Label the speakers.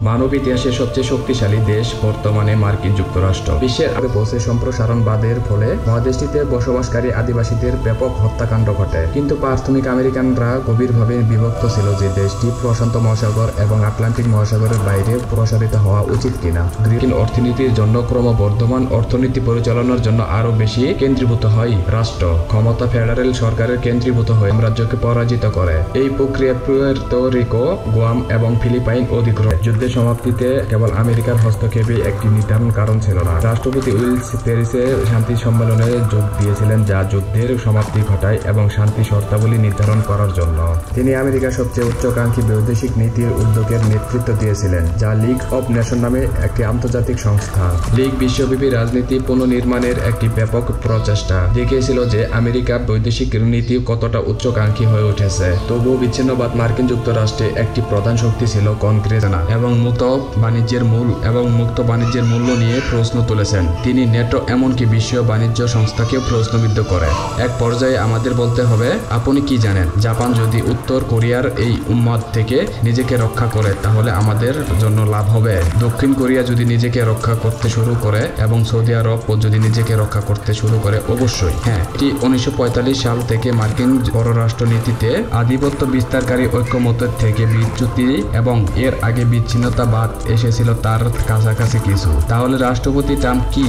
Speaker 1: মানব ইতিহাসের সবচেয়ে শক্তিশালী দেশ বর্তমানে মার্কিন যুক্তরাষ্ট্র। বিশ্বের আগে পৌঁছে সম্প্রসারণবাদের ফলে মহাদেশটিতে বসবাসকারী আদিবাসীদের ব্যাপক হত্যাকাণ্ড ঘটে। কিন্তু প্রাথমিক আমেরিকানরা গভীরভাবে বিভক্ত ছিল যে দেশটি প্রশান্ত মহাসাগর এবং আটলান্টিক মহাসাগরের বাইরে প্রসারিত হওয়া উচিত কিনা। গ্রিন অর্থনীতির জন্য ক্রমবর্ধমান অর্থনীতি পরিচালনার জন্য আরো বেশি কেন্দ্রীভূত হয় রাষ্ট্র ক্ষমতা ফেডারেল সরকারের কেন্দ্রীভূত হয়ে সাম্রাজ্যকে পরাজিত করে। এই প্রক্রিয়া পুয়ের্তো রিকো, গুয়াম এবং ফিলিপাইন অধিগ্রহণ। যুদ্ধের সমাপ্তিতে কেবল আমেরিকার হস্তক্ষেপই একটি নির্ধারণ কারণ ছিল না। রাষ্ট্রপতি উইলস প্যারিসে শান্তি সম্মেলনে যোগ দিয়েছিলেন যা যুদ্ধের সমাপ্তি ঘটায় এবং শান্তি শর্তাবলী নির্ধারণ করার জন্য। তিনি আমেরিকার সবচেয়ে উচ্চাকাঙ্ক্ষী বৈদেশিক নীতির উদ্যোগের নেতৃত্ব দিয়েছিলেন, যা লিগ অব নেশন নামে একটি আন্তর্জাতিক সংস্থা। লিগ বিশ্বব্যাপী রাজনীতি পুনর্নির্মাণের একটি ব্যাপক প্রচেষ্টা দেখিয়েছিল যে আমেরিকার বৈদেশিক নীতি কতটা উচ্চাকাঙ্ক্ষী হয়ে উঠেছে। তবুও বিচ্ছিন্নবাদ মার্কিন যুক্তরাষ্ট্রে একটি প্রধান শক্তি ছিল। কংগ্রেস এবং মুক্ত বাণিজ্যের মূল্য নিয়ে প্রশ্ন তুলেছেন। তিনি নেটো এমনকি বিশ্ব বাণিজ্য সংস্থাকেও প্রশ্নবিদ্ধ করে। এক পর্যায়ে আমাদের বলতে হবে, আপনি কি জানেন, জাপান যদি উত্তর কোরিয়ার এই উন্মাদ থেকে নিজেকে রক্ষা করে তাহলে আমাদের জন্য লাভ হবে। দক্ষিণ কোরিয়া যদি নিজেকে রক্ষা করতে শুরু করে এবং সৌদি আরব যদি নিজেকে রক্ষা করতে শুরু করে, অবশ্যই হ্যাঁ। এটি 1945 সাল থেকে মার্কিন পররাষ্ট্রনীতিতে আধিপত্য বিস্তারকারী ঐক্যমতের থেকে বিচ্যুতি এবং এর আগে বিচ্ছিন্নতাবাদ এসেছিল তার কাছাকাছি কিছু। তাহলে রাষ্ট্রপতি ট্রাম্প কি